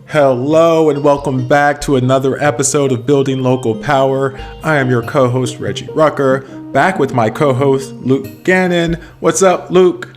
Hello and welcome back to another episode of Building Local Power. I am your co-host Reggie Rucker, back with my co-host Luke Gannon. What's up, Luke?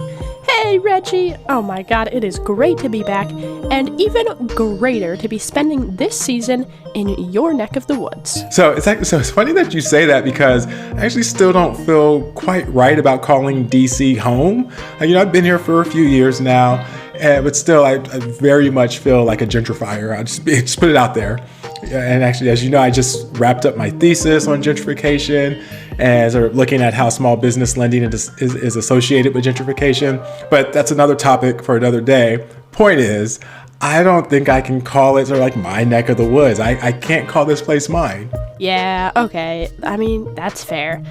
Hey Reggie! Oh my god, it is great to be back, and even greater to be spending this season in your neck of the woods. So it's funny that you say that because I actually still don't feel quite right about calling DC home. I've been here for a few years now, but still I very much feel like a gentrifier. I'll just put it out there. And actually, as you know, I just wrapped up my thesis on gentrification and sort of looking at how small business lending is associated with gentrification. But that's another topic for another day. Point is, I don't think I can call it sort of like my neck of the woods. I can't call this place mine. Yeah, okay. I mean, that's fair.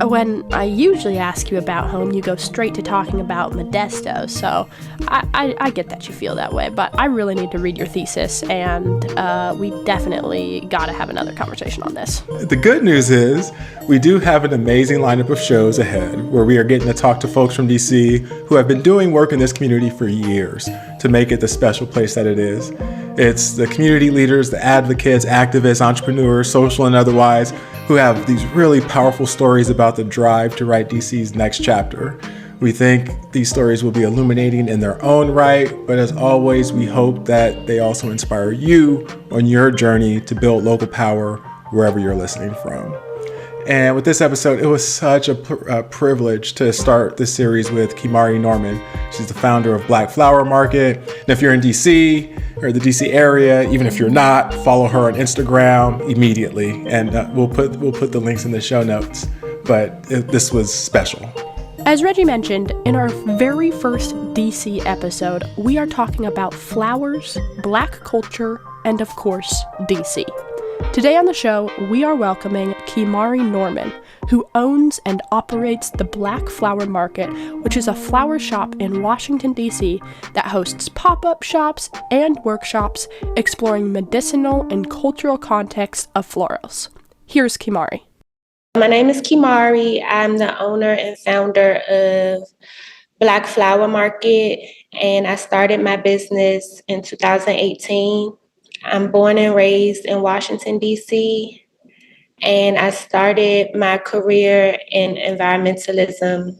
When I usually ask you about home, you go straight to talking about Modesto, so I get that you feel that way, but I really need to read your thesis, and we definitely gotta have another conversation on this. The good news is we do have an amazing lineup of shows ahead where we are getting to talk to folks from DC who have been doing work in this community for years to make it the special place that it is. It's the community leaders, the advocates, activists, entrepreneurs, social and otherwise, who have these really powerful stories about the drive to write DC's next chapter. We think these stories will be illuminating in their own right, but as always, we hope that they also inspire you on your journey to build local power wherever you're listening from. And with this episode, it was such a privilege to start this series with Kehmari Norman. She's the founder of Blk Flower Market. And if you're in DC or the DC area, even if you're not, follow her on Instagram immediately. And we'll put the links in the show notes. But this was special. As Reggie mentioned, in our very first DC episode, we are talking about flowers, Black culture, and of course, DC. Today on the show, we are welcoming Kehmari Norman, who owns and operates the Blk Flower Market, which is a flower shop in Washington, D.C. that hosts pop-up shops and workshops exploring medicinal and cultural contexts of florals. Here's Kehmari. My name is Kehmari. I'm the owner and founder of Blk Flower Market, and I started my business in 2018. I'm born and raised in Washington, D.C., and I started my career in environmentalism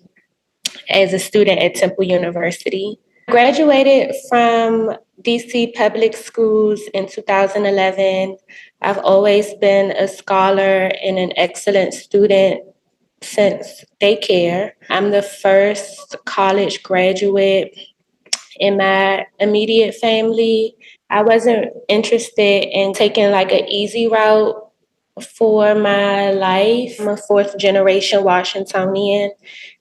as a student at Temple University. I graduated from D.C. public schools in 2011. I've always been a scholar and an excellent student since daycare. I'm the first college graduate in my immediate family. I wasn't interested in taking like an easy route for my life. I'm a fourth generation Washingtonian,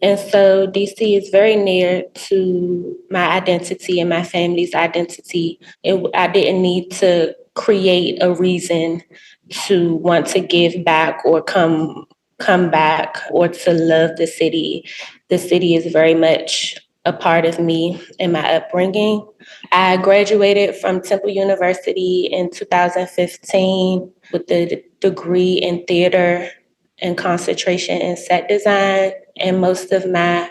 and so DC is very near to my identity and my family's identity. I didn't need to create a reason to want to give back or come back or to love the city. The city is very much a part of me and my upbringing. I graduated from Temple University in 2015 with a degree in theater and concentration in set design. And most of my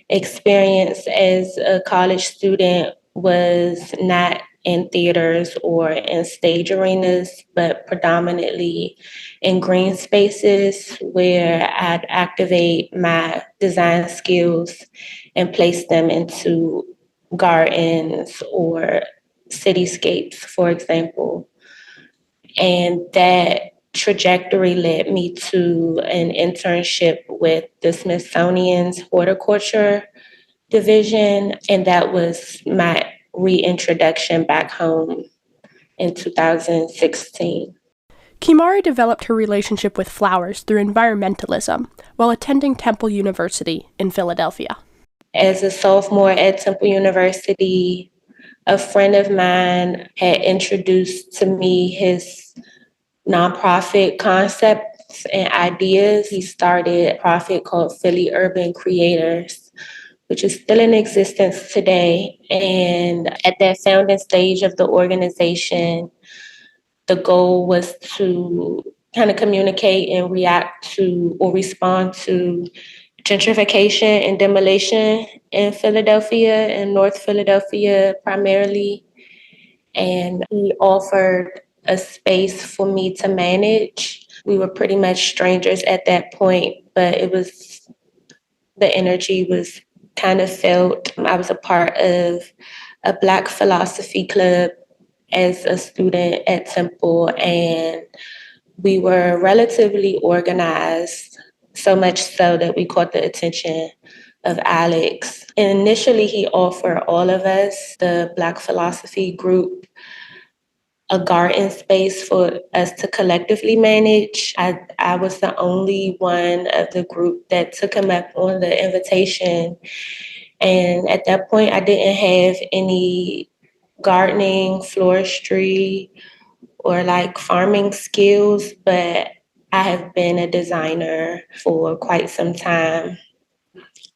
experience as a college student was not in theaters or in stage arenas, but predominantly in green spaces where I'd activate my design skills and place them into gardens or cityscapes, for example. And that trajectory led me to an internship with the Smithsonian's horticulture division, and that was my reintroduction back home in 2016. Kehmari developed her relationship with flowers through environmentalism while attending Temple University in Philadelphia. As a sophomore at Temple University, a friend of mine had introduced to me his nonprofit concepts and ideas. He started a nonprofit called Philly Urban Creators, which is still in existence today. And at that founding stage of the organization, the goal was to kind of communicate and react to or respond to gentrification and demolition in Philadelphia and North Philadelphia primarily. and he offered a space for me to manage. We were pretty much strangers at that point, but the energy was kind of felt. I was a part of a Black philosophy club as a student at Temple, and we were relatively organized, so much so that we caught the attention of Alex. And initially, he offered all of us, the Black philosophy group, a garden space for us to collectively manage. I was the only one of the group that took him up on the invitation. And at that point, I didn't have any gardening, floristry, or like farming skills, but I have been a designer for quite some time.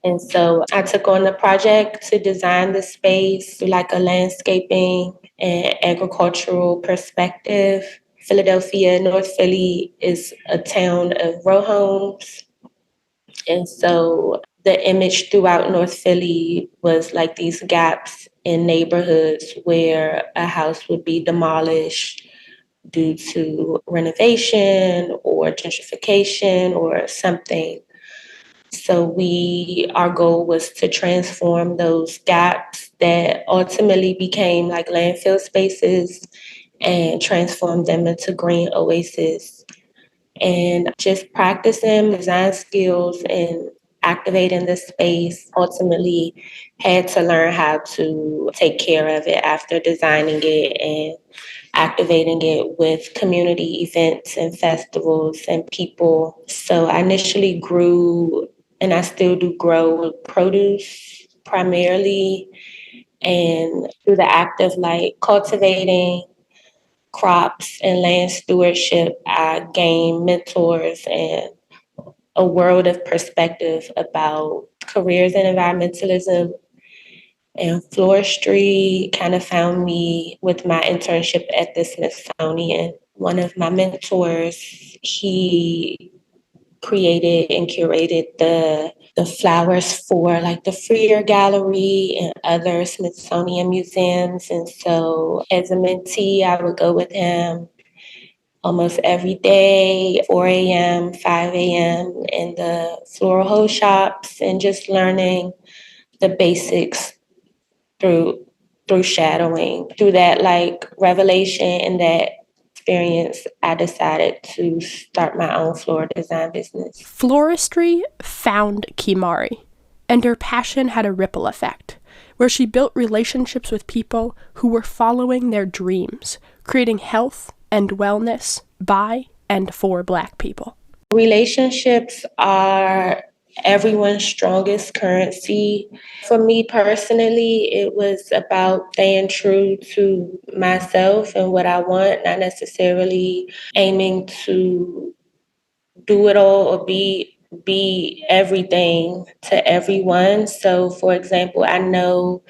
And so I took on the project to design the space through like a landscaping and agricultural perspective. Philadelphia, North Philly is a town of row homes. And so the image throughout North Philly was like these gaps in neighborhoods where a house would be demolished due to renovation or gentrification or something. So our goal was to transform those gaps that ultimately became like landfill spaces and transform them into green oases. And just practicing design skills and activating the space, ultimately had to learn how to take care of it after designing it and activating it with community events and festivals and people. So I initially grew, and I still do grow, produce primarily. And through the act of like cultivating crops and land stewardship, I gained mentors and a world of perspective about careers in environmentalism. And floristry kind of found me with my internship at the Smithsonian. One of my mentors, he created and curated the flowers for like the Freer Gallery and other Smithsonian museums. And so as a mentee, I would go with him almost every day, 4 a.m., 5 a.m. in the floral hoe shops and just learning the basics through shadowing. Through that like revelation and that experience, I decided to start my own floral design business. Floristry found Kehmari, and her passion had a ripple effect, where she built relationships with people who were following their dreams, creating health and wellness by and for Black people. Relationships are everyone's strongest currency. For me personally, it was about staying true to myself and what I want, not necessarily aiming to do it all or be everything to everyone. So for example, I know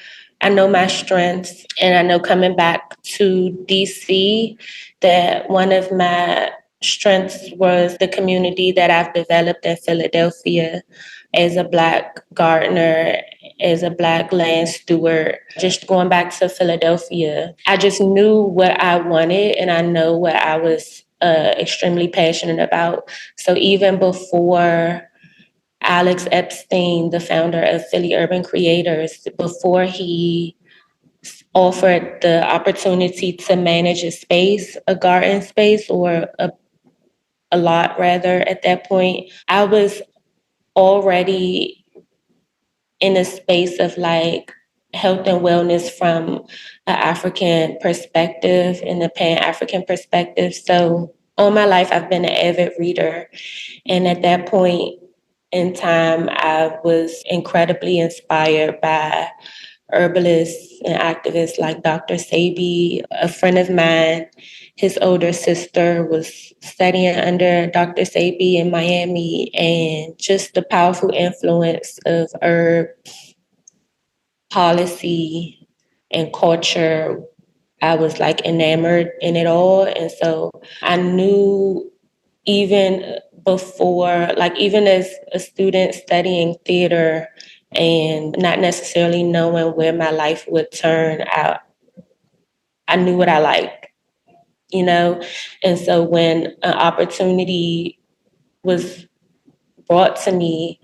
my strengths, and I know coming back to DC that one of my strengths was the community that I've developed in Philadelphia as a Black gardener, as a Black land steward. Just going back to Philadelphia, I just knew what I wanted, and I know what I was extremely passionate about. So even before Alex Epstein, the founder of Philly Urban Creators, before he offered the opportunity to manage a space, a garden space, or a lot rather at that point, I was already in a space of like health and wellness from an African perspective and a Pan-African perspective. So all my life, I've been an avid reader. And at that point in time, I was incredibly inspired by herbalists and activists like Dr. Sebi. A friend of mine, his older sister was studying under Dr. Sebi in Miami, and just the powerful influence of herb policy and culture, I was like enamored in it all. And so I knew even before, like even as a student studying theater and not necessarily knowing where my life would turn out, I knew what I liked, you know? And so when an opportunity was brought to me,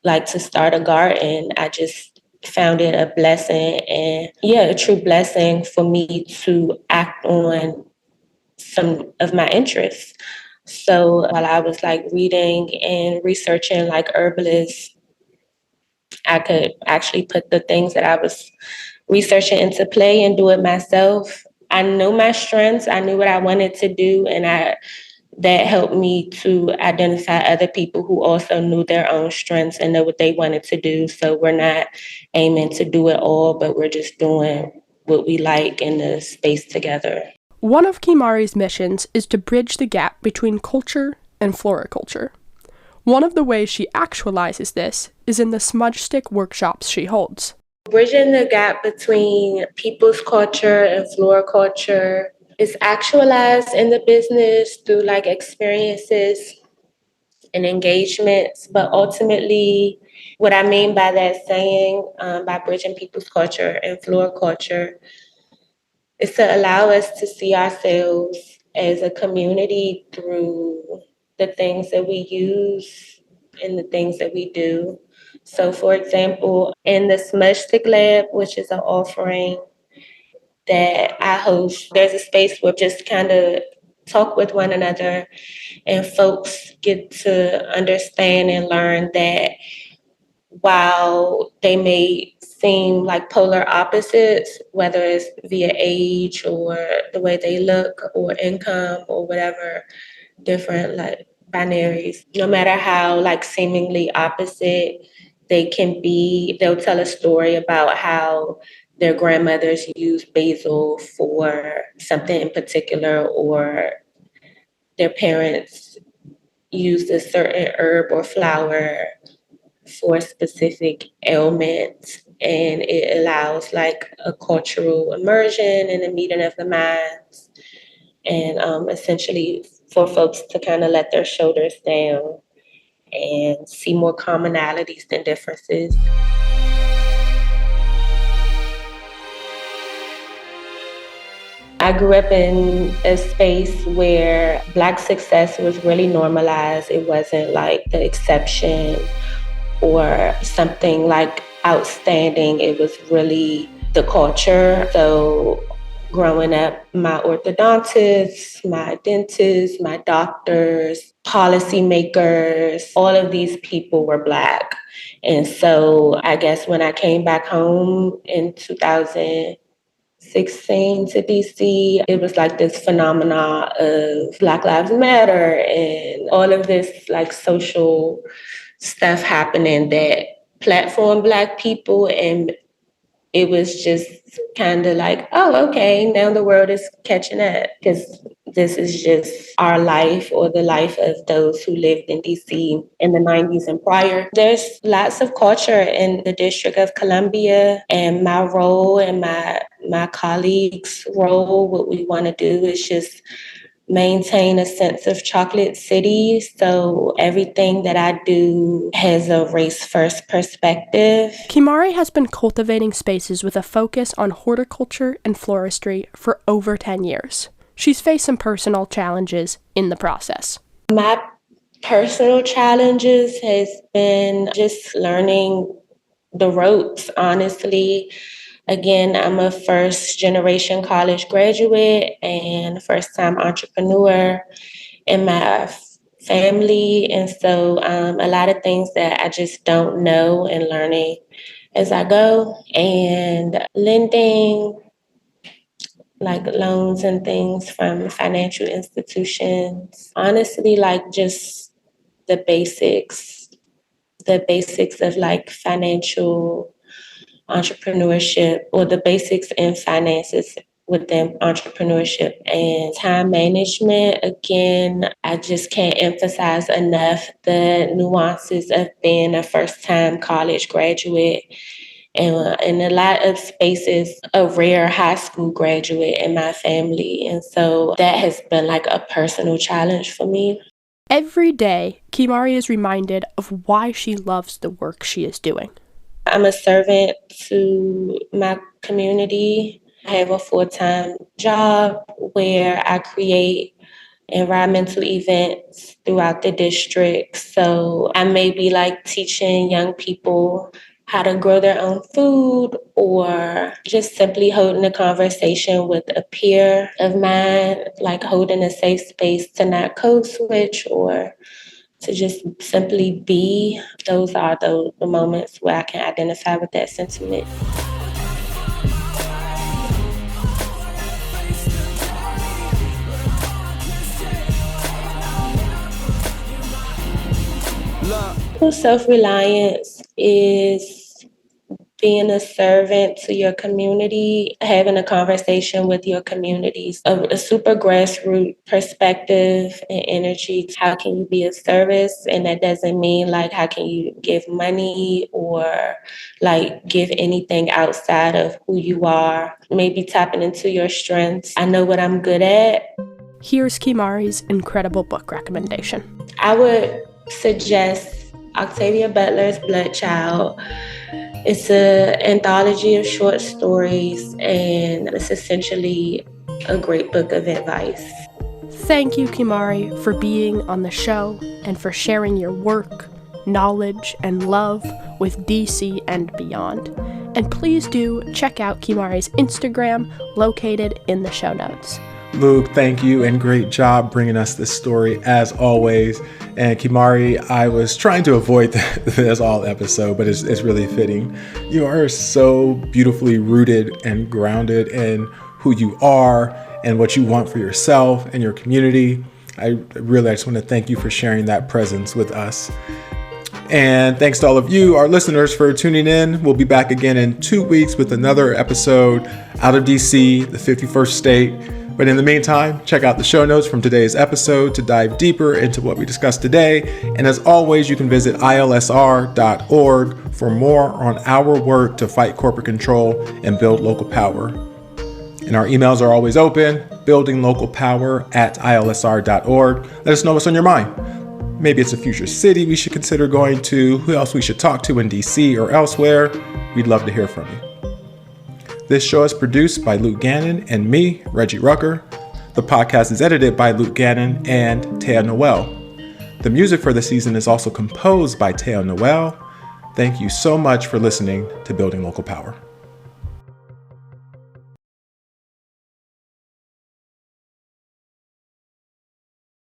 like to start a garden, I just found it a blessing and a true blessing for me to act on some of my interests. So while I was like reading and researching like herbalists, I could actually put the things that I was researching into play and do it myself. I knew my strengths, I knew what I wanted to do, and that helped me to identify other people who also knew their own strengths and know what they wanted to do. So we're not aiming to do it all, but we're just doing what we like in the space together. One of Kehmari's missions is to bridge the gap between culture and floriculture. One of the ways she actualizes this is in the smudge stick workshops she holds. Bridging the gap between people's culture and floriculture is actualized in the business through like experiences and engagements. But ultimately, what I mean by that saying, by bridging people's culture and floriculture, is to allow us to see ourselves as a community through the things that we use and the things that we do. So, for example, in the Smudge Stick Lab, which is an offering that I host, there's a space where just kind of talk with one another and folks get to understand and learn that while they may seem like polar opposites, whether it's via age or the way they look or income or whatever, different like binaries, no matter how like seemingly opposite they can be, they'll tell a story about how their grandmothers used basil for something in particular, or their parents used a certain herb or flower for a specific ailment. And it allows like a cultural immersion and a meeting of the minds, and essentially for folks to kind of let their shoulders down and see more commonalities than differences. I grew up in a space where Black success was really normalized. It wasn't like the exception or something like outstanding. It was really the culture. So growing up, my orthodontists, my dentists, my doctors, policymakers, all of these people were Black. And so I guess when I came back home in 2016 to DC, it was like this phenomena of Black Lives Matter and all of this like social stuff happening that platform Black people, and it was just kind of like, oh, okay, now the world is catching up because this is just our life or the life of those who lived in DC in the 90s and prior. There's lots of culture in the District of Columbia, and my role and my colleagues' role, what we want to do is just maintain a sense of chocolate city. So everything that I do has a race first perspective. Kehmari has been cultivating spaces with a focus on horticulture and floristry for over 10 years. She's faced some personal challenges in the process. My personal challenges has been just learning the ropes, honestly. Again, I'm a first generation college graduate and first time entrepreneur in my family. And so a lot of things that I just don't know and learning as I go, and lending like loans and things from financial institutions. Honestly, like just the basics of like financial entrepreneurship, or the basics in finances within entrepreneurship and time management. Again, I just can't emphasize enough the nuances of being a first-time college graduate, and in a lot of spaces, a rare high school graduate in my family. And so that has been like a personal challenge for me. Every day, Kehmari is reminded of why she loves the work she is doing. I'm a servant to my community. I have a full-time job where I create environmental events throughout the district. So I may be like teaching young people how to grow their own food, or just simply holding a conversation with a peer of mine, like holding a safe space to not code switch or to just simply be. Those are the moments where I can identify with that sentiment. Self-reliance is being a servant to your community, having a conversation with your communities, a super grassroots perspective and energy. How can you be of service? And that doesn't mean like how can you give money or like give anything outside of who you are. Maybe tapping into your strengths. I know what I'm good at. Here's Kehmari's incredible book recommendation. I would suggest Octavia Butler's Blood Child. It's an anthology of short stories, and it's essentially a great book of advice. Thank you, Kehmari, for being on the show and for sharing your work, knowledge, and love with DC and beyond. And please do check out Kehmari's Instagram, located in the show notes. Luke, thank you, and great job bringing us this story as always. And Kehmari, I was trying to avoid this all episode, but it's really fitting. You are so beautifully rooted and grounded in who you are and what you want for yourself and your community. I just want to thank you for sharing that presence with us. And thanks to all of you, our listeners, for tuning in. We'll be back again in 2 weeks with another episode out of DC, the 51st state. But in the meantime, check out the show notes from today's episode to dive deeper into what we discussed today. And as always, you can visit ilsr.org for more on our work to fight corporate control and build local power. And our emails are always open, buildinglocalpower@ilsr.org. Let us know what's on your mind. Maybe it's a future city we should consider going to, who else we should talk to in DC or elsewhere. We'd love to hear from you. This show is produced by Luke Gannon and me, Reggie Rucker. The podcast is edited by Luke Gannon and Taya Noel. The music for the season is also composed by Taya Noel. Thank you so much for listening to Building Local Power.